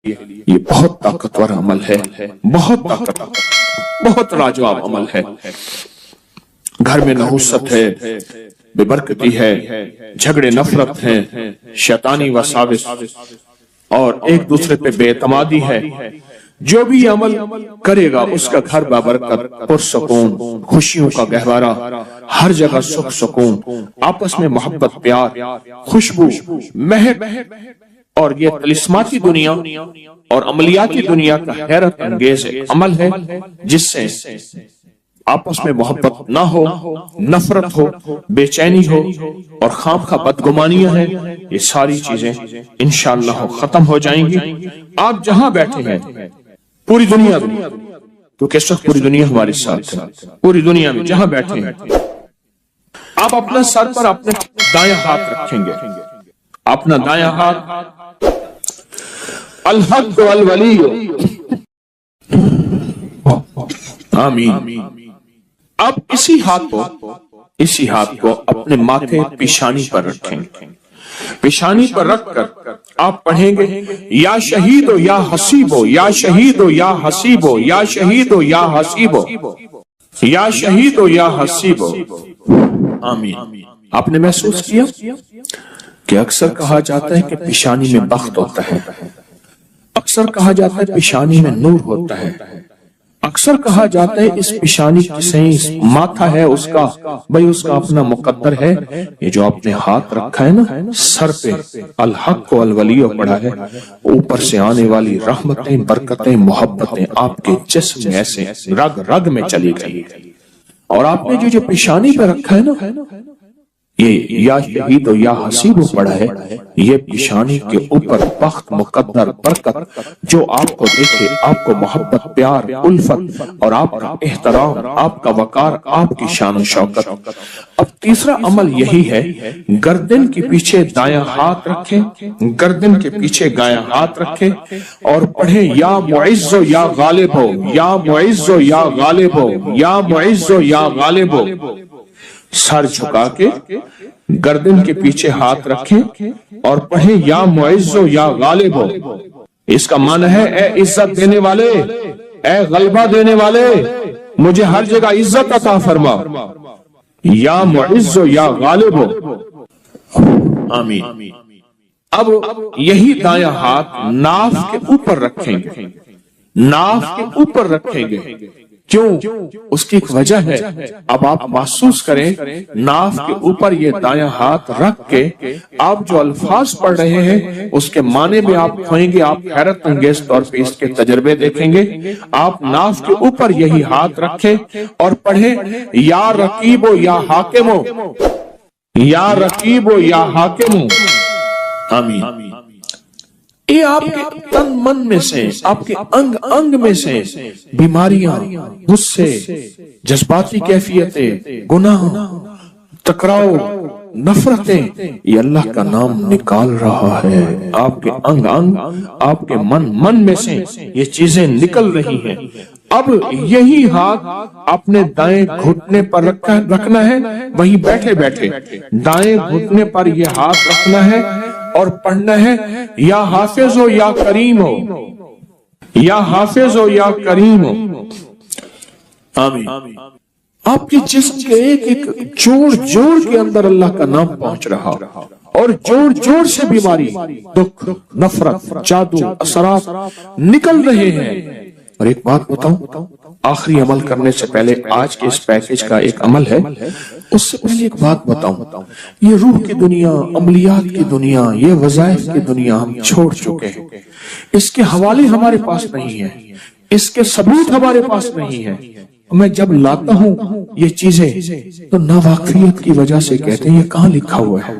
یہ بہت طاقتور عمل ہے، بہت طاقتور، بہت لاجواب عمل ہے۔ گھر میں نحوست ہے، بے برکتی ہے، جھگڑے نفرت ہیں، شیطانی وساوس اور ایک دوسرے پہ بے اعتمادی ہے، جو بھی یہ عمل کرے گا اس کا گھر بابرکت، پرسکون، خوشیوں کا گہوارہ، ہر جگہ سکھ سکون، آپس میں محبت، پیار، خوشبو، مہک، اور یہ طلسماتی دنیا اور عملیاتی دنیا کا حیرت انگیز عمل ہے جس سے آپس میں محبت نہ ہو، نفرت ہو، بے چینی ہو اور خامخواہ بدگمانیاں ہیں، یہ ساری چیزیں انشاءاللہ ختم ہو جائیں گی۔ آپ جہاں بیٹھے ہیں پوری دنیا میں، کیونکہ اس وقت پوری دنیا ہمارے ساتھ ہے، پوری دنیا میں جہاں بیٹھے ہیں آپ اپنا سر پر اپنے دائیں ہاتھ رکھیں گے، اپنا دائیں ہاتھ الحق والولی، آمین۔ اب اسی ہاتھ کو اپنے ماتھے پیشانی پر رکھیں گے، پیشانی پر رکھ کر آپ پڑھیں گے یا شہید ہو یا حسیب ہو، یا شہید ہو یا حسیب ہو، یا شہید ہو یا حسیب ہو، یا شہید ہو یا حسیب ہو، آمین۔ آپ نے محسوس کیا کہ اکثر کہا جاتا ہے کہ پیشانی میں بخت ہوتا ہے، اکثر کہا جاتا ہے پیشانی میں نور ہوتا ہے، اکثر کہا جاتا ہے اس پیشانی سے ماتھا ہے اس کا، بھئی اس کا اپنا مقدر ہے۔ یہ جو آپ نے ہاتھ رکھا ہے نا سر پہ، الحق والولی پڑھا ہے، اوپر سے آنے والی رحمتیں، برکتیں، محبتیں آپ کے جسم میں ایسے رگ رگ میں چلی گئی، اور آپ نے جو پیشانی پہ رکھا ہے نا یہ یا شہید و یا حسیب پڑھا ہے، یہ پیشانی کے اوپر بخت، مقدر، برکت جو آپ کو دیکھے، آپ کو محبت، پیار، الفت اور آپ کا احترام، آپ کا وقار، آپ کی شان و شوکت۔ اب تیسرا عمل یہی ہے، گردن کے پیچھے دایاں ہاتھ رکھیں، گردن کے پیچھے دایاں ہاتھ رکھیں اور پڑھیں یا معز و یا غالب ہو، یا معز و یا غالب ہو، یا معز و یا غالب ہو۔ سر جھکا کے گردن کے پیچھے ہاتھ رکھیں اور پڑھیں یا معز و یا غالب ہو۔ اس کا معنی ہے اے عزت دینے والے، اے غلبہ دینے والے، مجھے ہر جگہ عزت عطا فرما، یا معز و یا غالب ہو، آمین۔ اب یہی دایاں ہاتھ ناف کے اوپر رکھیں گے، ناف کے اوپر رکھیں گے، کیوں؟ اس کی ایک وجہ ہے، اب آپ محسوس کریں ناف کے اوپر یہ دایاں ہاتھ رکھ کے آپ جو الفاظ پڑھ رہے ہیں اس کے معنی میں آپ کھوئیں گے، آپ حیرت انگیز طور پہ اس کے تجربے دیکھیں گے۔ آپ ناف کے اوپر یہی ہاتھ رکھیں اور پڑھیں یا رقیب و یا حاکم ہو، یا رقیب و یا حاکم ہو، آمین۔ یہ آپ کے تن من میں سے، آپ کے انگ انگ میں سے بیماریاں، غصے، جذباتی کیفیتیں، گناہ، ٹکراؤ، نفرتیں، یہ اللہ کا نام نکال رہا ہے۔ آپ کے انگ انگ، آپ کے من میں سے یہ چیزیں نکل رہی ہیں۔ اب یہی ہاتھ اپنے دائیں گھٹنے پر رکھنا ہے، وہیں بیٹھے بیٹھے دائیں گھٹنے پر یہ ہاتھ رکھنا ہے اور پڑھنا ہے یا حافظ ہو یا کریم ہو، یا حافظ ہو یا کریم ہو، آمین۔ آپ کے جسم کے ایک ایک جوڑ جوڑ کے اندر اللہ کا نام پہنچ رہا، اور جوڑ جوڑ سے بیماری، دکھ، نفرت، جادو، اثرات نکل رہے ہیں۔ اور ایک بات بتاؤں، آخری عمل کرنے سے پہلے، آج کے اس پیکیج کا ایک عمل ہے، اس سے پہلے ایک بات بتاؤں، یہ روح کی دنیا، عملیات کی دنیا، یہ وظائف کی دنیا ہم چھوڑ چکے ہیں، اس کے حوالے ہمارے پاس نہیں ہیں، اس کے ثبوت ہمارے پاس نہیں ہیں۔ میں جب لاتا ہوں یہ چیزیں تو ناواقفیت کی وجہ سے کہتے ہیں یہ کہاں لکھا ہوا ہے؟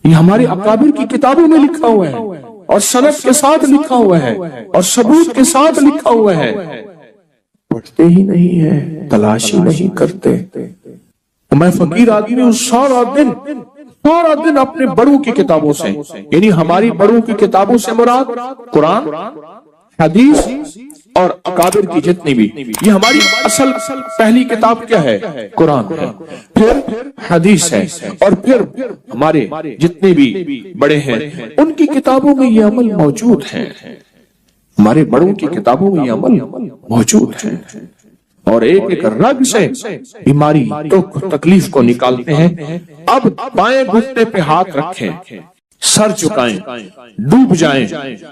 یہ ہمارے اکابر کی کتابوں میں لکھا ہوا ہے، اور سند کے ساتھ لکھا ہوا ہے، اور ثبوت کے ساتھ لکھا ہوا ہے، پڑھتے ہی نہیں ہے، تلاشی نہیں کرتے۔ میں فقیر آدمی ہوں، سارا دن اپنے بڑوں کی کتابوں سے، یعنی ہماری بڑوں کی کتابوں سے مراد قرآن، حدیث اور اکابر کی جتنی بھی، یہ ہماری اصل پہلی کتاب کیا ہے؟ قرآن ہے، پھر حدیث ہے، اور پھر ہمارے جتنے بھی بڑے ہیں ان کی کتابوں میں یہ عمل موجود ہیں۔ ہمارے بڑوں کی کتابوں میں یہ عمل موجود ہے، اور ایک ایک رگ سے بیماری دکھ تکلیف کو نکالتے ہیں۔ اب بائیں گھٹنے پہ ہاتھ رکھیں، سر جھکائیں، ڈوب جائیں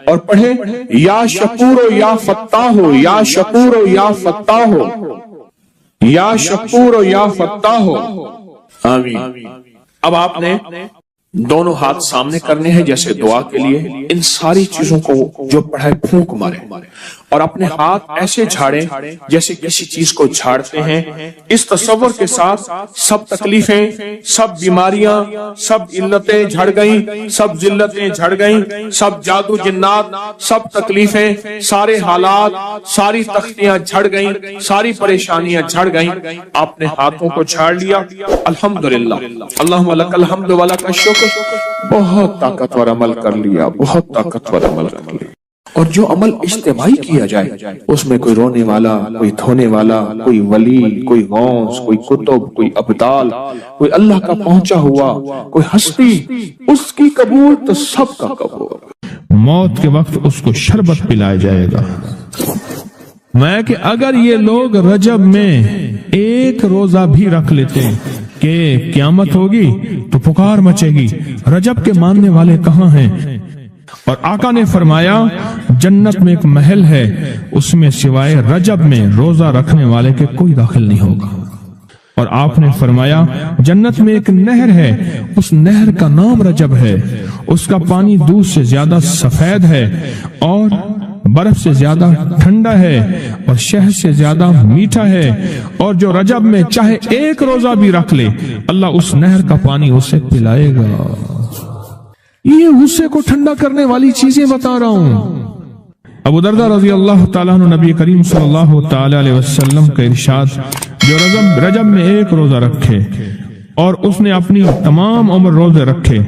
اور پڑھیں یا شکور و یا فتاح ہو، یا شکور و یا فتاح ہو، یا شکور و یا فتاح ہو، آمین۔ اب آپ نے دونوں ہاتھ سامنے کرنے ہیں جیسے دعا کے لیے، ان ساری چیزوں کو جو پڑھائے پھونک مارے اور اپنے ہاتھ ایسے جھاڑیں جیسے کسی چیز کو جھاڑتے ہیں، اس تصور کے ساتھ سب تکلیفیں، سب بیماریاں، سب علتیں جھڑ گئیں، سب ذلتیں جھڑ گئیں، سب جادو جنات، سب تکلیفیں، سارے حالات، ساری تختیاں جھڑ گئیں، ساری پریشانیاں جھڑ گئیں۔ آپ نے ہاتھوں کو جھاڑ لیا، الحمدللہ، اللہم لک الحمد ولک الشکر، بہت طاقتور عمل کر لیا، بہت طاقتور عمل کر لیا۔ اور جو عمل اجتماعی کیا جائے اس میں کوئی رونے والا، کوئی دھونے والا، کوئی ولی، کوئی غوث، کوئی کتب، کوئی ابدال، کوئی اللہ کا پہنچا ہوا، کوئی ہستی، اس کی قبول تو سب کا قبول۔ موت کے وقت اس کو شربت پلایا جائے گا۔ میں کہ اگر یہ لوگ رجب میں ایک روزہ بھی رکھ لیتے کہ قیامت ہوگی تو پکار مچے گی، رجب کے ماننے والے کہاں ہیں؟ اور آقا نے فرمایا جنت میں ایک محل ہے، اس میں سوائے رجب میں روزہ رکھنے والے کے کوئی داخل نہیں ہوگا۔ اور آپ نے فرمایا جنت میں ایک نہر ہے، اس نہر کا نام رجب ہے، اس کا پانی دودھ سے زیادہ سفید ہے اور برف سے زیادہ ٹھنڈا ہے اور شہد سے زیادہ میٹھا ہے، اور جو رجب میں چاہے ایک روزہ بھی رکھ لے اللہ اس نہر کا پانی اسے پلائے گا۔ یہ غصے کو ٹھنڈا کرنے والی چیزیں بتا رہا ہوں۔ ابو دردہ رضی اللہ تعالیٰ عنہ نبی کریم صلی اللہ تعالیٰ علیہ وسلم کا ارشاد، جو رجب میں ایک روزہ رکھے اور اس نے اپنی تمام عمر روزے رکھے،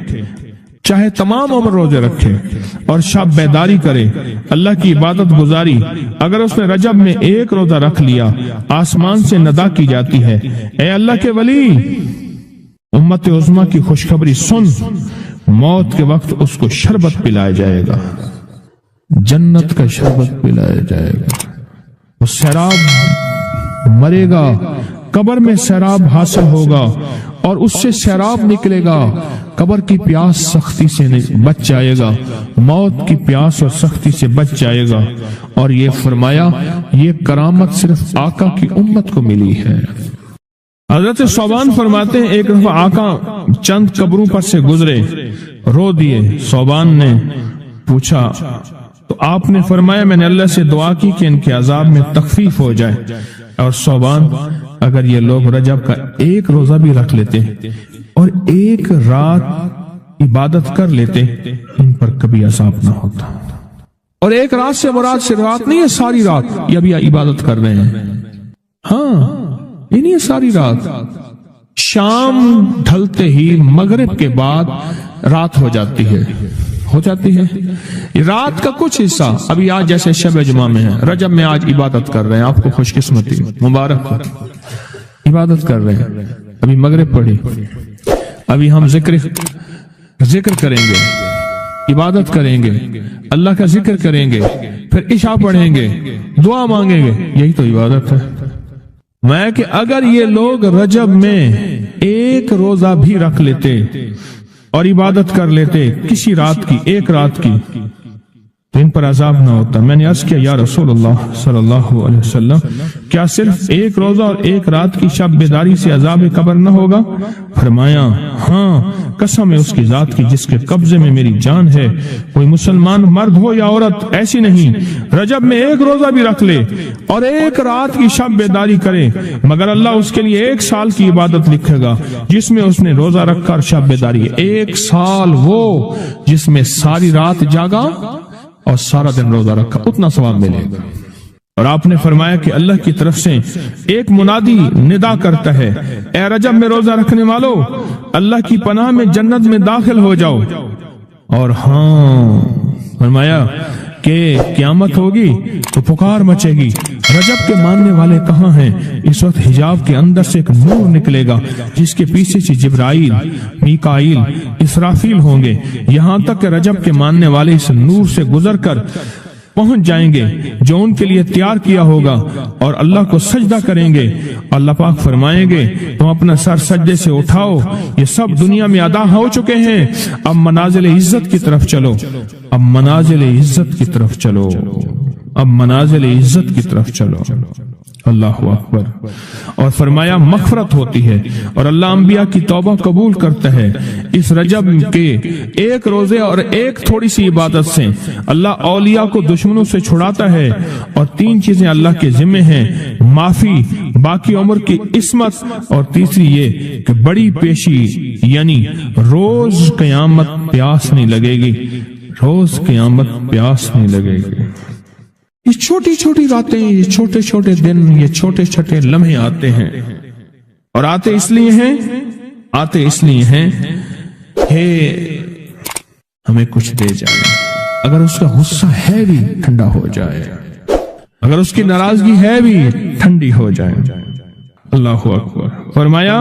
چاہے تمام عمر روزے رکھے اور شب بیداری کرے، اللہ کی عبادت گزاری، اگر اس نے رجب میں ایک روزہ رکھ لیا آسمان سے ندا کی جاتی ہے، اے اللہ کے ولی، امت عظمیٰ کی خوشخبری سن، موت کے وقت اس کو شربت پلایا جائے گا، جنت کا شربت پلایا جائے گا، وہ سیراب مرے گا، قبر میں سیراب حاصل ہوگا اور اس سے سیراب نکلے گا، قبر کی پیاس سختی سے بچ جائے گا، موت کی پیاس اور سختی سے بچ جائے گا۔ اور یہ فرمایا یہ کرامت صرف آقا کی امت کو ملی ہے۔ حضرت صوبان فرماتے ہیں ایک دفعہ آقا چند قبروں پر سے گزرے، رو دیے۔ صوبان نے پوچھا تو آپ نے فرمایا میں نے اللہ سے دعا کی کہ ان کے عذاب میں تخفیف ہو جائے، اور صوبان اگر یہ لوگ رجب کا ایک روزہ بھی رکھ لیتے اور ایک رات عبادت کر لیتے ان پر کبھی عذاب نہ ہوتا۔ اور ایک رات سے مراد صرف رات نہیں ہے، ساری رات یہ ابھی عبادت کر رہے ہیں، ہاں یہ نہیں ہے ساری رات، شام ڈھلتے ہی مغرب کے بعد رات ہو جاتی ہے رات کا کچھ حصہ ابھی آج جیسے شب جمعہ میں ہے، رجب میں آج عبادت کر رہے ہیں، آپ کو خوش قسمتی مبارک ہو، عبادت کر رہے ہیں، ابھی مغرب پڑھی، ابھی ہم ذکر کریں گے، عبادت کریں گے، اللہ کا ذکر کریں گے، پھر عشاء پڑھیں گے، دعا مانگیں گے، یہی تو عبادت ہے۔ میں کہ اگر یہ لوگ رجب میں ایک روزہ بھی رکھ لیتے اور عبادت کر لیتے کسی رات کی، ایک رات کی، تو ان پر عذاب نہ ہوتا۔ میں نے عرض کیا یا رسول اللہ صلی اللہ علیہ وسلم کیا صرف ایک روزہ اور ایک رات کی شب بیداری سے عذاب قبر نہ ہوگا؟ فرمایا ہاں، قسم ہے اس کی ذات کی جس کے قبضے میں میری جان ہے، کوئی مسلمان مرد ہو یا عورت ایسی نہیں رجب میں ایک روزہ بھی رکھ لے اور ایک رات کی شب بیداری کرے مگر اللہ اس کے لیے 1 سال کی عبادت لکھے گا جس میں اس نے روزہ رکھا اور شب بیداری، 1 سال وہ جس میں ساری رات جاگا اور سارا دن روزہ رکھا، اتنا ثواب ملے گا۔ اور آپ نے فرمایا کہ اللہ کی طرف سے ایک منادی ندا کرتا ہے، اے رجب میں روزہ رکھنے والو اللہ کی پناہ میں جنت میں داخل ہو جاؤ۔ اور ہاں فرمایا کہ قیامت ہوگی تو پکار مچے گی، رجب کے ماننے والے کہاں ہیں؟ اس وقت حجاب کے اندر سے ایک نور نکلے گا جس کے پیچھے سے جبرائیل، میکائیل، اسرافیل ہوں گے، یہاں تک کہ رجب کے ماننے والے اس نور سے گزر کر पहुंच जाएंगे जो उनके लिए तैयार किया होगा और अल्लाह को सजदा करेंगे। अल्लाह पाक फरमाएंगे तुम अपना सर सजदे से उठाओ, ये सब दुनिया में अदा हो चुके हैं, अब मनाजिल इज्जत की तरफ चलो, अब मनाजिल इज्जत की तरफ चलो, अब मनाजिल इज्जत की तरफ चलो। अल्लाह अकबर। और फरमाया मग़फ़िरत होती है और अल्लाह अंबिया की तौबा कबूल करता है। इस रजब के एक रोजे और एक थोड़ी सी इबादत से अल्लाह औलिया को दुश्मनों से छुड़ाता है। और 3 चीजें अल्लाह के जिम्मे हैं, माफी, बाकी उम्र की इस्मत, और तीसरी ये कि बड़ी पेशी, यानी रोज क़यामत प्यास नहीं लगेगी, रोज क़यामत प्यास नहीं लगेगी। ये छोटी छोटी रातें, ये छोटे छोटे दिन, ये छोटे छोटे लम्हे आते हैं, और आते इसलिए हैं हे हमें कुछ दे जाए। अगर उसका गुस्सा है भी ठंडा हो जाए, अगर उसकी नाराजगी है भी ठंडी हो जाए। अल्लाह अकबर। फरमाया,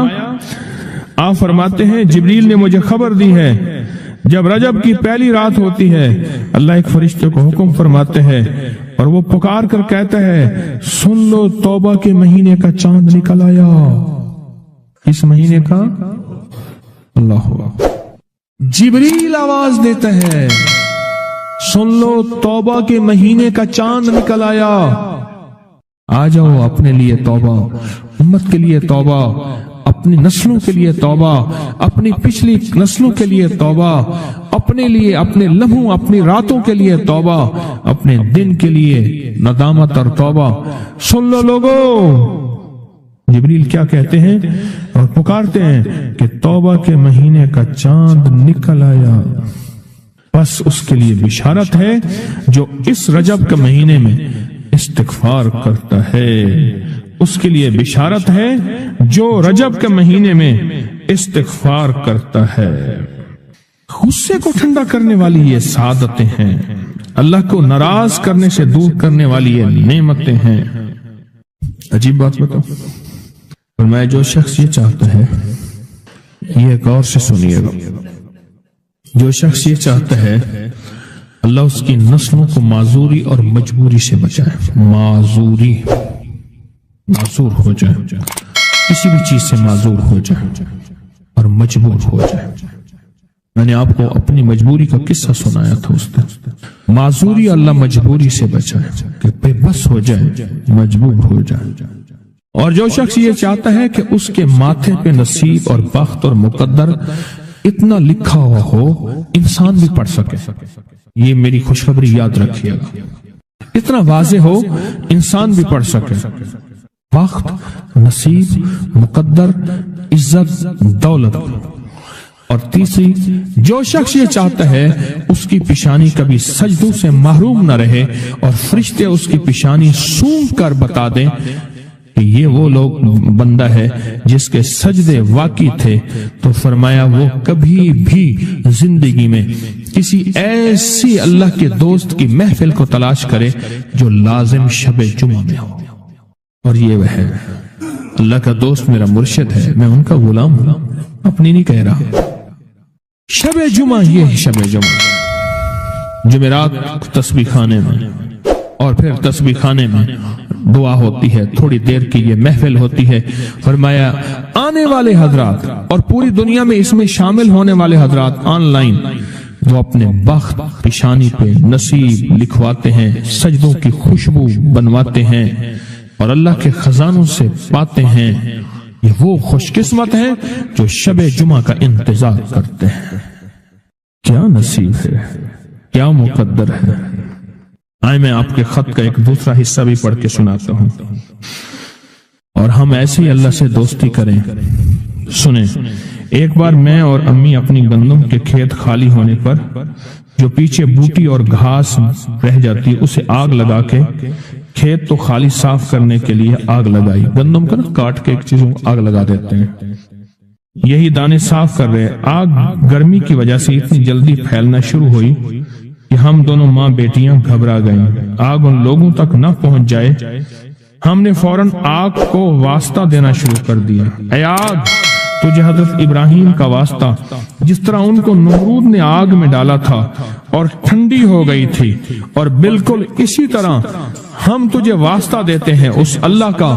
आप फरमाते हैं जिब्रील ने मुझे खबर दी है जब रजब की पहली रात होती है, अल्लाह एक फरिश्ते को हुक्म फरमाते हैं और वो पुकार कर कहता है सुन लो तौबा के महीने का चांद निकल आया। इस महीने का अल्लाह जिब्रील आवाज देता है सुन लो तौबा के महीने का चांद निकल आया, आ जाओ अपने लिए तौबा, उम्मत के लिए तौबा, अपनी नस्लों के लिए तौबा, अपनी पिछली नस्लों के लिए तौबा, अपने लिए, अपने लम्हों, अपनी रातों के लिए तौबा, अपने दिन के लिए नदामत और तौबा। सुन लो लोगों। जिब्रील क्या कहते हैं और पुकारते हैं कि तौबा के महीने का चांद निकल आया। बस उसके लिए बिशारत है जो इस रजब के महीने में इस्तिग़फ़ार करता है, उसके लिए बिशारत है जो रजब के महीने में इस्तिग़फ़ार करता है। गुस्से को ठंडा करने वाली ये सादतें हैं, अल्लाह को नाराज करने से दूर करने वाली ये नेमतें हैं। अजीब बात बताओ, और मैं जो शख्स ये चाहता है, ये गौर से सुनिएगा, जो शख्स ये चाहता है अल्लाह उसकी नस्लों को माजूरी और मजबूरी से बचाए, माजूर हो जाए, किसी भी चीज से माजूर हो जाए और मजबूर हो जाए। मैंने आपको अपनी मजबूरी का किस्सा सुनाया था उस दिन। माजूरी अल्लाह मजबूरी से बचाए कि बेबस हो जाए, मजबूर हो जाए। और जो शख्स ये चाहता है कि उसके माथे पे नसीब और बख्त और मुकद्दर इतना लिखा हुआ हो इंसान भी पढ़ सके, ये मेरी खुशखबरी याद रखिएगा, इतना वाज़ेह हो इंसान भी पढ़ सके, वक्त, नसीब, मुकद्दर, इज्जत, दौलत। और तीसरी, जो शख्स ये चाहता है उसकी पिशानी कभी सजदों से महरूम न रहे और फरिश्ते उसकी पिशानी सूंघ कर बता दें कि ये वो लोग बंदा है जिसके सजदे वाकई थे, तो फरमाया वो कभी भी जिंदगी में किसी ऐसी अल्लाह के दोस्त की महफिल को तलाश करे जो लाजिम शबे जुमा में हो। और ये वह है अल्लाह का दोस्त, मेरा मुर्शिद है, मैं उनका गुलाम हूं, अपनी नहीं कह रहा। शबे जुमा, ये है शबे जुमा, जुमेरात तस्बीह खाने में, और फिर तस्बीह खाने में दुआ होती है, थोड़ी देर की ये महफिल होती है। फरमाया आने वाले हजरात और पूरी दुनिया में इसमें शामिल होने वाले हजरात ऑनलाइन वो अपने बख्त पिशानी पे नसीब लिखवाते हैं, सजदों की खुशबू बनवाते हैं और अल्लाह के खजानों से पाते हैं। ये वो खुशकिस्मत हैं जो शबे जुमा का इंतजार करते हैं। क्या नसीब है, क्या मुकद्दर है। आए मैं आपके खत का एक दूसरा हिस्सा भी पढ़ के सुनाता हूं और हम ऐसे ही अल्लाह से दोस्ती करें। सुने, एक बार मैं और अम्मी अपनी गंदम के खेत खाली होने पर जो पीछे बूटी और घास रह जाती है उसे आग लगा के, खेत तो खाली साफ करने के लिए आग लगाई, गंदम को ना काट के एक चीज आग लगा देते हैं, यही दाने साफ कर रहे। आग गर्मी की वजह से इतनी जल्दी फैलना शुरू हुई कि हम दोनों माँ बेटियां घबरा गईं। आग उन लोगों तक न पहुंच जाए, हमने फौरन आग को वास्ता देना शुरू कर दिया, ऐ आग तुझे हजरत इब्राहिम का वास्ता, जिस तरह उनको नमरूद ने आग में डाला था और ठंडी हो गई थी, और बिल्कुल इसी तरह हम तुझे वास्ता देते हैं उस अल्लाह का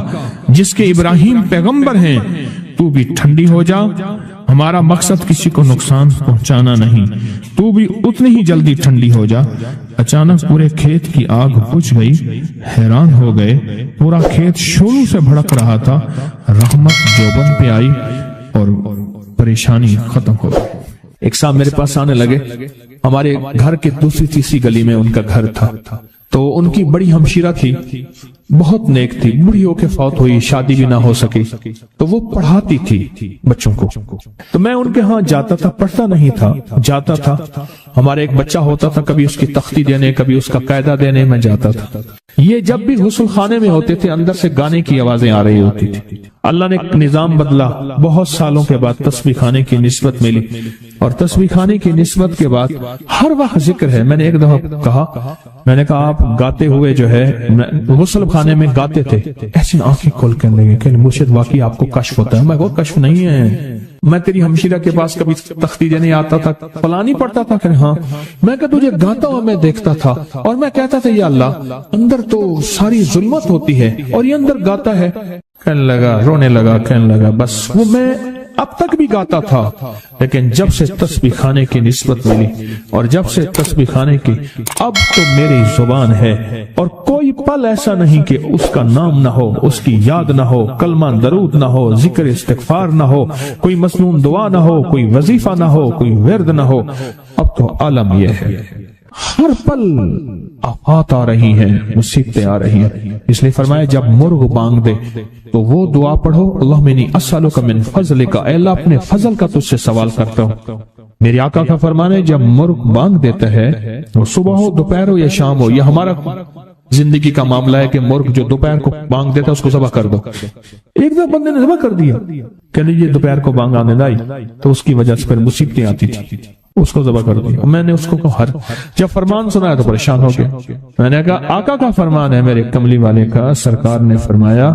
जिसके इब्राहिम पैगंबर हैं, तू भी ठंडी हो जा। हमारा मकसद किसी को नुकसान पहुंचाना नहीं, तू भी उतनी ही जल्दी ठंडी हो जा। अचानक पूरे खेत की आग बुझ गई, हैरान हो गए, पूरा खेत शोलों से भड़क रहा था। रहमत जोबन पे आई और परेशानी खत्म हो गई। एक साहब मेरे पास आने लगे, हमारे घर के दूसरी तीसरी गली में उनका घर था, तो उनकी बड़ी हमशीरा थी, बहुत नेक थी, बूढ़ी होके फौत हुई, शादी भी ना हो सकी, तो वो पढ़ाती थी बच्चों को। तो मैं उनके यहाँ जाता था, पढ़ता नहीं था, जाता था। हमारे एक बच्चा होता था, कभी उसकी तख्ती देने, कभी उसका कायदा देने में जाता था। ये जब भी गुस्ल खाने में होते थे, अंदर से गाने की आवाजें आ रही होती थी। अल्लाह ने निजाम बदला, बहुत सालों के बाद तस्बीह खाने की निस्बत मिली, और तस्बीह खाने की निस्बत के बाद हर वक्त जिक्र है। मैंने एक दफा कहा, मैंने कहा आप गाते हुए जो है गुस्ल खाने में गाते थे, ऐसी आंखें खोल कर लगे कि मुर्शिद वाकई आपको कश्फ होता है। मैं वो कश्फ नहीं है, मैं तेरी हमशीरा के पास कभी तख्ती देने आता था, फलानी पढ़ता था, फिर हाँ मैं क्या तुझे गाता हुआ मैं देखता था, और मैं कहता था या अल्लाह अंदर तो सारी जुल्मत होती है और ये अंदर गाता है। कहने लगा, रोने लगा, कहने लगा बस वो मैं अब तक भी गाता था, लेकिन जब से तस्बीह खाने की निस्बत मिली और जब से तस्बीह खाने की, अब तो मेरी जुबान है और कोई पल ऐसा नहीं कि उसका नाम ना हो, उसकी याद ना हो, कलमा दरूद ना हो, जिक्र इस्तिगफार ना हो, कोई मसनून दुआ ना हो, कोई वजीफा ना हो, कोई विर्द ना हो। अब तो आलम यह है, हर पल आफत आ रही हैं, मुसीबतें आ रही हैं। इसलिए फरमाया जब मुर्ग बांग दे तो वो दुआ पढ़ो, अल्लाह मिनी अस्सलुका मिन फज़लिका, अल्लाह अपने फजल का तुझसे सवाल करता हूँ। मेरे आका का फरमान है जब मुर्ग बांग देता है, वो सुबह हो, दोपहर हो या शाम हो, यह हमारा जिंदगी का मामला है कि मुर्ग जो दोपहर को बांग देता है उसको ज़बह कर दो। एक दो बंदे ने ज़बह कर दिया, कह लीजिए दोपहर को बांग आने लाई, तो उसकी वजह से फिर मुसीबतें आती थी, उसको ज़बह कर दिया। मैंने उसको कहा, जब फरमान सुनाया तो परेशान हो गया। मैंने कहा आका का फरमान है मेरे कमली वाले का, सरकार ने फरमाया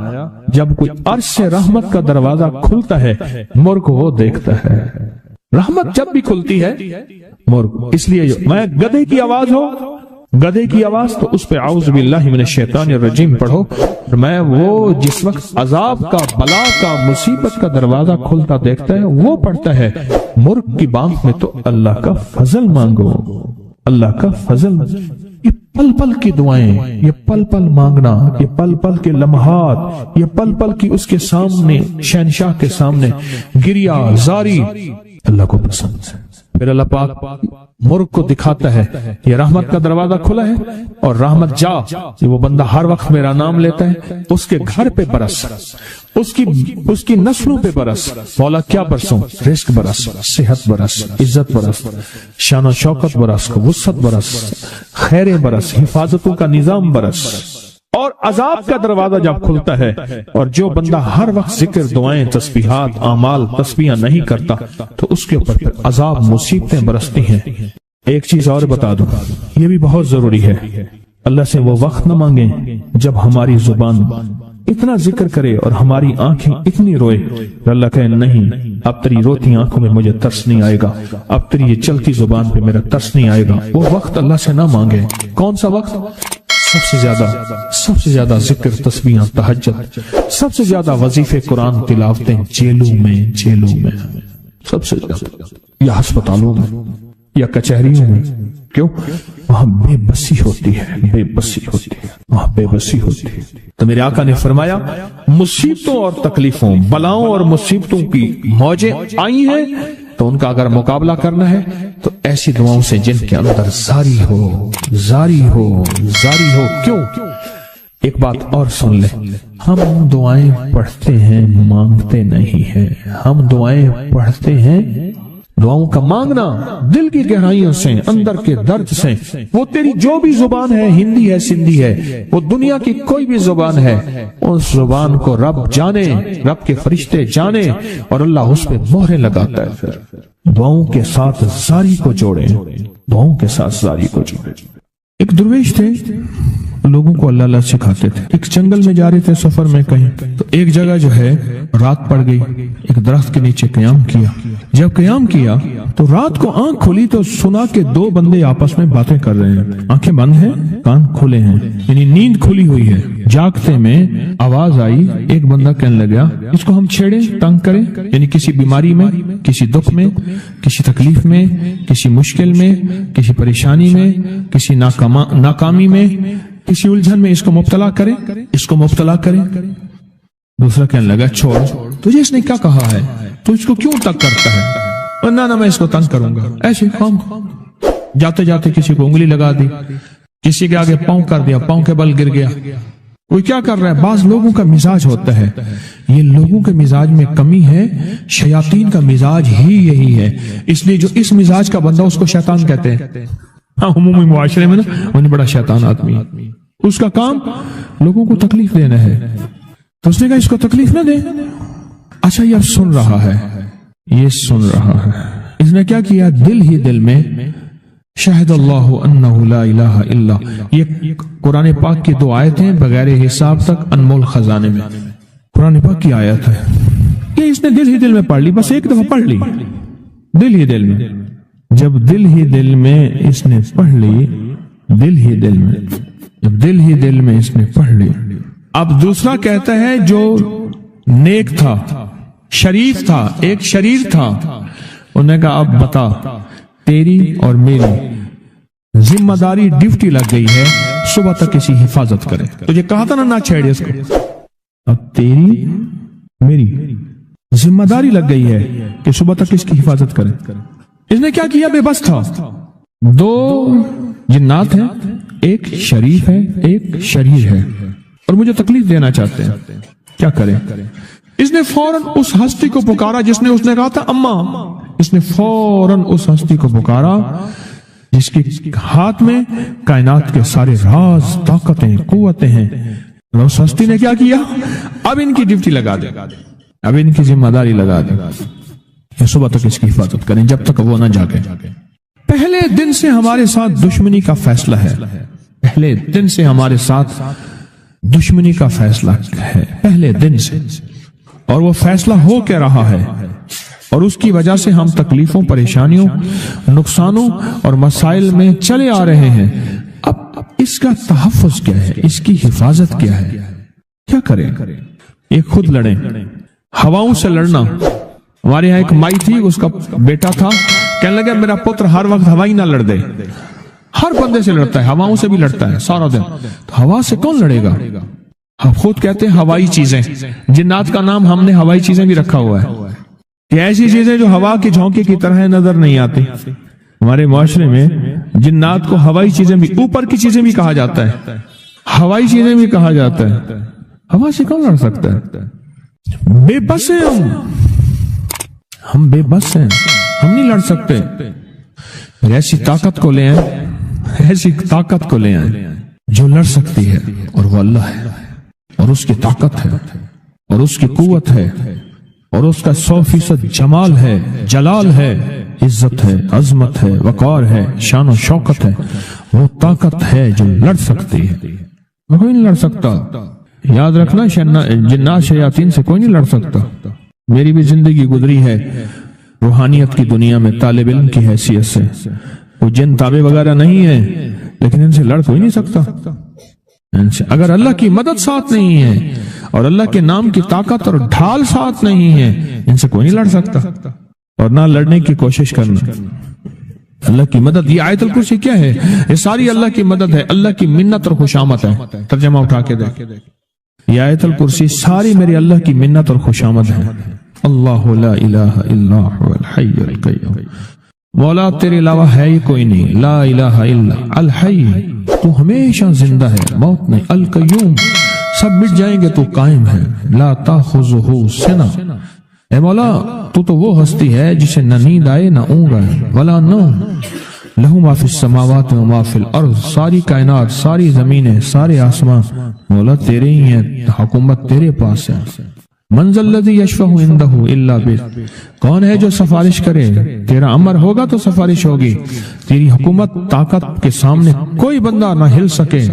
जब कोई अर्श से रहमत का दरवाजा खुलता है, मुर्ग वो देखता है। रहमत जब भी खुलती है मुर्ग, इसलिए मैं गधे की आवाज हो, गधे की आवाज तो उस पे आउज़ बिल्लाहि मिनश शैतानिर रजीम पढ़ो। मैं वो जिस वक्त अजाब का, बला का, मुसीबत का दरवाजा खुलता देखता है वो पढ़ता है। मुर्ग की बांग में तो अल्लाह का फजल मांगो, अल्लाह का फजल। ये पल पल की दुआएं, ये पल पल मांगना, ये पल पल के लम्हात, ये पल पल की उसके सामने, शहनशाह के सामने गिरिया जारी अल्लाह को पसंद है। फिर अल्लाह पाक मुर्ग को दिखाता है ये रहमत का दरवाजा खुला है, और रहमत जा, वो बंदा हर वक्त मेरा नाम लेता है, उसके घर पे बरस, उसकी नस्लों पे बरस। मौला क्या बरसों, रिस्क बरस, सेहत बरस, इज्जत बरस, शान शौकत बरस, वुसअत बरस, खैरें बरस, हिफाजतों का निजाम बरस। और अजाब का दरवाजा जब खुलता है और जो बंदा हर वक्त जिक्र, दुआएं, तस्बीहात, आमाल, तस्बीहां नहीं करता, तो उसके ऊपर फिर अजाब, मुसीबतें बरसती हैं। एक चीज और बता दूं, ये भी बहुत जरूरी है, अल्लाह से वो वक्त न मांगे जब हमारी जुबान इतना जिक्र करे और हमारी आंखें इतनी रोए, अल्लाह कहे नहीं अब तेरी रोती आंखों में मुझे तरस नहीं आएगा, अब तेरी ये चलती जुबान पे मेरा तरस नहीं आएगा। वो वक्त अल्लाह से ना मांगे। कौन सा वक्त? सबसे ज्यादा जिक्र, तस्बीहां, तहज्जुद, सबसे ज्यादा वजीफे, कुरान तिलावतें, जेलों में सबसे ज्यादा, या अस्पतालों में या कचहरियों में। क्यों? वहां बेबसी होती है, वहां बेबसी होती है। तो मेरे आका ने फरमाया मुसीबतों और तकलीफों, बलाओं और मुसीबतों की मौजें आई हैं, तो उनका अगर मुकाबला करना है तो ऐसी दुआओं से जिनके अंदर जारी हो। क्यों? एक बात और सुन ले, हम दुआएं पढ़ते हैं, मांगते नहीं है। हम दुआएं पढ़ते हैं, दुआओं का मांगना दिल की गहराइयों से, अंदर के दर्द से। वो तेरी जो भी जुबान है, हिंदी है, सिंधी है, वो दुनिया की कोई भी जुबान है, उस जुबान को रब जाने, रब के फरिश्ते जाने, और अल्लाह उस पे मोहरें लगाता है। फिर दुआओं के साथ जारी को जोड़े, दुआओं के साथ जारी को जोड़े। एक दरवेश थे, लोगों को अल्लाह सिखाते थे। एक जंगल में जा रहे थे सफर में कहीं, तो एक जगह जो है رات پڑ گئی، ایک درخت کے نیچے قیام کیا. جب قیام کیا تو رات کو آنکھ کھلی تو سنا کہ دو بندے آپس میں باتیں کر رہے ہیں. آنکھیں بند ہیں، کان کھلے ہیں، یعنی نیند کھلی ہوئی ہے. جاگتے میں آواز آئی، ایک بندہ کہنے لگا اس کو ہم چھیڑیں، تنگ کریں، یعنی کسی بیماری میں، کسی دکھ میں، کسی تکلیف میں، کسی مشکل میں، کسی پریشانی میں، کسی ناکامی میں، کسی الجھن میں اس کو مبتلا کریں، اس کو مبتلا کریں. دوسرا کہنے لگا چھوڑ، تجھے اس نے کیا کہا ہے، تو اس کو کیوں تنگ کرتا ہے؟ نہ میں اس کو تنگ کروں گا. ایسے خام جاتے جاتے کسی کو انگلی لگا دی، کسی کے آگے پاؤں کر دیا، پاؤں کے بل گر گیا. کوئی کیا کر رہا ہے؟ بعض لوگوں کا مزاج ہوتا ہے، یہ لوگوں کے مزاج میں کمی ہے، شیاطین کا مزاج ہی یہی ہے. اس لیے جو اس مزاج کا بندہ اس کو شیطان کہتے ہیں. ہاں عمومی معاشرے میں نا انہیں بڑا شیطان آدمی ہے، اس کا کام لوگوں کو تکلیف دینا ہے. تو اس نے کہا اس کو تکلیف نہ دے. اچھا یہ اب سن رہا ہے، یہ سن رہا ہے. اس نے کیا کیا؟ دل ہی دل میں شہد اللہ انہ لا الہ الا. یہ قرآن پاک کی 2 آیتیں بغیر حساب تک انمول خزانے میں قرآن پاک کی آیت ہے. یہ اس نے دل ہی دل میں پڑھ لی، بس ایک دفعہ پڑھ لی دل ہی دل میں. جب دل ہی دل میں اس نے پڑھ لی، دل ہی دل میں، جب دل ہی دل میں اس نے پڑھ لی. اب دوسرا کہتا ہے جو نیک تھا، شریف تھا، ایک شریر تھا، انہوں نے کہا اب بتا، تیری اور میری ذمہ داری ڈیوٹی لگ گئی ہے، صبح تک اس کی حفاظت کرے. تجھے کہا تھا نا نہ چھیڑے اس کو، اب تیری میری ذمہ داری لگ گئی ہے کہ صبح تک اس کی حفاظت کرے. اس نے کیا کیا؟ بے بس تھا. 2 جنات ہیں، ایک شریف ہے، ایک شریر ہے، اور مجھے تکلیف دینا چاہتے ہیں. کیا کریں؟ اس نے فوراً اس ہستی کو پکارا جس نے، اس نے کہا تھا اماں. اس نے فوراً اس ہستی کو پکارا جس کے ہاتھ میں کائنات کے سارے راز، طاقتیں، قوتیں ہیں. اور اس ہستی نے کیا کیا؟ اب ان کی ڈیوٹی لگا دے، اب ان کی ذمہ داری لگا دے کہ صبح تک اس کی حفاظت کریں جب تک وہ نہ جاگے. پہلے دن سے ہمارے ساتھ دشمنی کا فیصلہ ہے، پہلے دن سے ہمارے ساتھ دشمنی کا فیصلہ ہے، پہلے دن سے. اور وہ فیصلہ ہو کے رہا ہے، اور اس کی وجہ سے ہم تکلیفوں، پریشانیوں، نقصانوں اور مسائل میں چلے آ رہے ہیں. اب اس کا تحفظ کیا ہے، اس کی حفاظت کیا ہے؟ کیا کریں؟ ایک خود لڑیں. ہواؤں سے لڑنا. ہمارے یہاں ایک مائی تھی، اس کا بیٹا تھا، کہنے لگا میرا پتر ہر وقت ہوائی نہ لڑ دے. ہر بندے سے لڑتا ہے، ہواؤں سے بھی لڑتا ہے سارا دن. تو ہوا سے کون لڑے گا؟ ہم خود کہتے ہیں ہوائی چیزیں. جنات کا نام ہم نے ہوائی چیزیں بھی رکھا ہوا ہے. یہ ایسی چیزیں جو ہوا کے جھونکے کی طرح نظر نہیں آتی. ہمارے معاشرے میں جنات کو ہوائی چیزیں بھی، اوپر کی چیزیں بھی کہا جاتا ہے، ہوائی چیزیں بھی کہا جاتا ہے. ہوا سے کون لڑ سکتا ہے؟ بے بس ہیں ہم بے بس ہیں، ہم نہیں لڑ سکتے. ایسی طاقت کو لے آئیں، ایسی طاقت کو لے آئیں جو لڑ سکتی ہے، اور وہ اللہ ہے، اور اس کی طاقت ہے، اور اس کی قوت ہے، اور اس کا 100% جمال ہے، جلال ہے، عزت ہے، عظمت ہے، وقار ہے، شان و شوکت ہے. وہ طاقت ہے جو لڑ سکتی ہے، وہ کوئی نہیں لڑ سکتا. یاد رکھنا، جنات شیاطین سے کوئی نہیں لڑ سکتا. میری بھی زندگی گزری ہے روحانیت کی دنیا میں طالب علم کی حیثیت سے. وہ جن تابع وغیرہ نہیں ہے، لیکن ان سے لڑ کوئی نہیں سکتا. ان سے اگر اللہ کی مدد ساتھ نہیں ہے اور اللہ کے نام کی طاقت اور ڈھال ساتھ نہیں ہے، ان سے کوئی نہیں لڑ سکتا. اور نہ لڑنے کی کوشش کرنا. اللہ کی مدد، یہ آیت الکرسی کیا ہے؟ یہ ساری اللہ کی مدد ہے، اللہ کی منت اور خوشامد ہے. ترجمہ اٹھا کے دیکھ. یہ آیت الکرسی ساری میری اللہ کی منت اور خوشامد ہے. اللہ لا الہ الا هو الحی القیوم. مولا تیرے علاوہ ہے ہی کوئی نہیں. لا الہ الا الحی، تو ہمیشہ زندہ ہے، موت نہیں. القیوم، سب مٹ جائیں گے تو قائم ہے. لا تاخذہ سنہ، اے مولا تو وہ ہستی ہے جسے نہ نیند آئے نہ اونگ آئے. ولا نوم، لہو ما فی السماوات و ما فی الارض. ساری کائنات، ساری زمینیں، سارے آسمان مولا تیرے ہی ہیں، حکومت تیرے پاس ہے. من ذا الذی یشفع عندہ الا بإذنہ، کون ہے جو سفارش کرے؟ تیرا امر ہوگا تو سفارش ہوگی. تیری حکومت، طاقت کے سامنے کوئی بندہ نہ ہل سکے،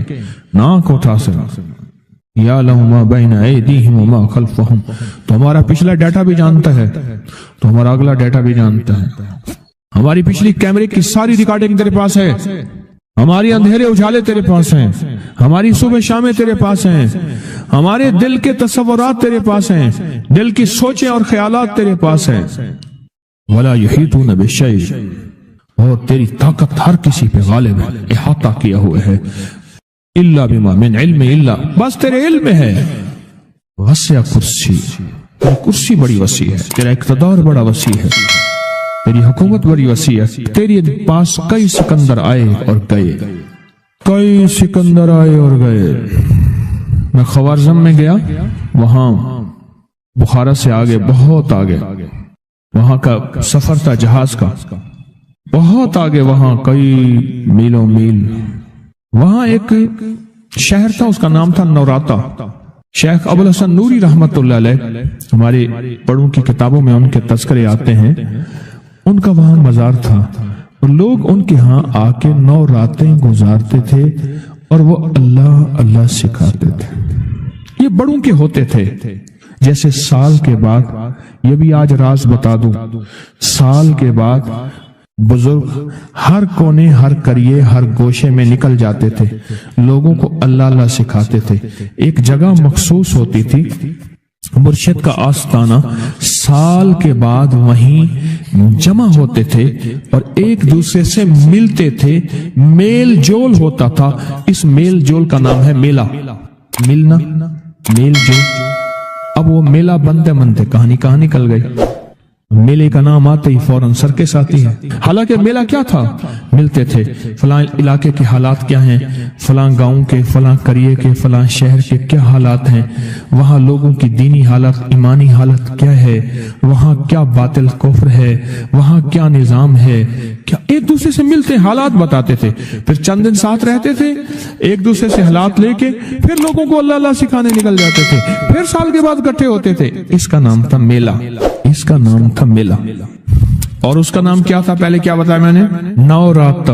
نہ آنکھ اٹھا سکے. यअलमु मा बैन ऐदीहिम व मा खल्फहुम, तो हमारा पिछला डाटा भी जानता है, तो हमारा अगला डाटा भी जानता है। हमारी पिछली कैमरे की सारी रिकॉर्डिंग तेरे पास है, हमारी अंधेरे उजाले तेरे पास हैं, हमारी सुबह शामें तेरे पास हैं, हमारे दिल के तसव्वुरात तेरे पास हैं, दिल की सोचें और ख्यालात तेरे पास हैं। वला युहीतून बिशै, और तेरी ताकत हर किसी पे गालिब है, इहाता किया हुआ है। इल्ला बिमा मिन इल्मी, इल्ला बस तेरे इल्म में है। वसिया कुर्सी, तेरी कुर्सी बड़ी वसी है, तेरा इक़्तिदार बड़ा वसी है, तेरी हुकूमत बड़ी वसी है। तेरे पास कई सिकंदर आए और गए, कई सिकंदर आए और गए। मैं ख़वारिज़म में गया, वहां बुखारा से आगे, बहुत आगे, वहां का सफर था जहाज का, बहुत आगे, वहां कई मीलों मील। वहां एक शहर था, उसका नाम था नौराता। शेख अबुल हसन नूरी रहमतुल्लाह अलैह, हमारे बड़ों की किताबों में उनके तज़किरे आते हैं। उनका वहां मजार था और लोग उनके यहाँ आके 9 रातें गुजारते थे और वो अल्लाह अल्लाह सिखाते थे। ये बड़ों के होते थे। जैसे साल के बाद, ये भी आज राज बता दूं, साल के बाद बुजुर्ग हर कोने, हर करिए, हर गोशे में निकल जाते थे, लोगों को अल्लाह अल्लाह सिखाते थे। एक जगह मखसूस होती थी, मुर्शिद का आस्ताना, साल के बाद वहीं जमा होते थे और एक दूसरे से मिलते थे, मेल जोल होता था। इस मेल जोल का नाम है मेला, मिलना, मेल जोल। अब वो मेला बनते बनते कहानी कहाँ निकल गई। मेले का नाम आते ही फौरन सर्कस आती है। हालांकि मेला क्या था, मिलते थे, फलां इलाके के हालात क्या हैं, फलां गांव के, फलां करिए के, फलां शहर के क्या हालात हैं, वहां लोगों की दीनी हालत, ईमानी हालत क्या है, वहां क्या बातिल कुफ्र है, वहां क्या निजाम है, क्या एक दूसरे से मिलते हालात बताते थे। फिर चंद दिन साथ रहते थे, एक दूसरे से हालात लेके फिर लोगों को अल्लाह अल्लाह सिखाने निकल जाते थे। फिर साल के बाद इकट्ठे होते थे। इसका नाम था मेला, इसका नाम था मेला। और उसका नाम क्या था, पहले क्या बताया मैंने, नौराता।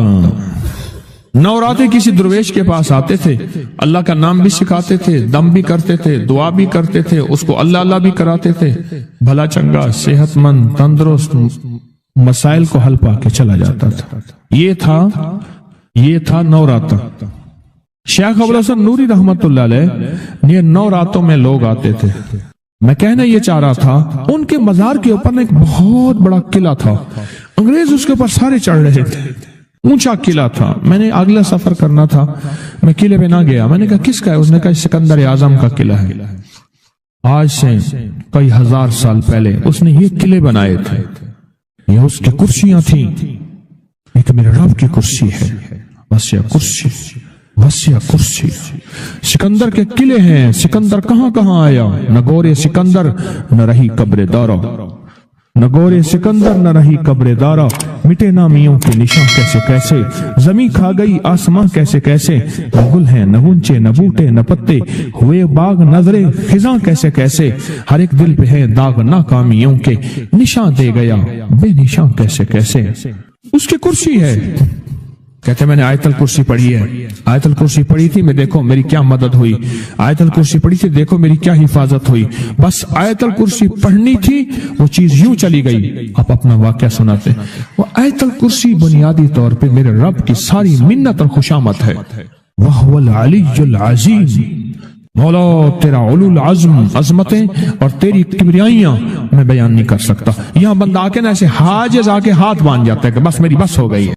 नौराते किसी दरवेश के पास आते थे, अल्लाह का नाम भी सिखाते थे, दम भी करते थे, दुआ भी करते थे, उसको अल्लाह अल्लाह भी कराते थे। भला चंगा, सेहतमंद, तंदुरुस्त, मसाइल को हल पाके चला जाता था। ये था नौराता। शेख अबुल हसन नूरी रहमतुल्लाह अलैह, ये 9 रातों में लोग आते थे। मैं कहना ये चाह रहा था, उनके मजार के ऊपर एक बहुत बड़ा किला था, अंग्रेज उसके ऊपर सारे चढ़ रहे थे, ऊंचा किला था। मैंने अगला सफर करना था, मैं किले पे ना गया। मैंने कहा किसका है, उसने कहा सिकंदर आजम का किला है। आज से कई हजार साल पहले उसने ये किले बनाए थे, ये उसकी कुर्सियां थी। एक मेरे रब की कुर्सी है, वसिया कुर्सी, वसिया कुर्सी। सिकंदर के किले हैं। सिकंदर कहां कहां आया, न गोरे सिकंदर न रही कब्र दारा, न गोरे सिकंदर न रही कब्र दारा। मिटे नामियों के निशान कैसे कैसे, जमी खा गई आसमां कैसे कैसे। न गुल है न गुंचे न बूटे न पत्ते, हुए बाग नजरे खिजा कैसे कैसे। हर एक दिल पे है दाग नाकामियों के, निशान दे गया बेनिशान कैसे कैसे। उसकी कुर्सी है। कहते मैंने आयतल कुर्सी पढ़ी है, आयतल कुर्सी पढ़ी थी, मैं देखो मेरी क्या मदद हुई। आयतल कुर्सी पढ़ी थी, देखो मेरी क्या हिफाजत हुई। बस आयतल कुर्सी पढ़नी थी, वो चीज यूं चली गई। आप अपना वाकया सुनाते। वो आयतल कुर्सी बुनियादी तौर पे मेरे रब की सारी मिन्नत और खुशामत है। वहुवल अलीयुल अज़ीम, मौला तेरा उलुल अज़्म, अजमतें और तेरी किबरियाइयां मैं बयान नहीं कर सकता। यहां बंदा आके ना ऐसे हाजिज आके हाथ बांध जाता है कि बस मेरी बस हो गई है।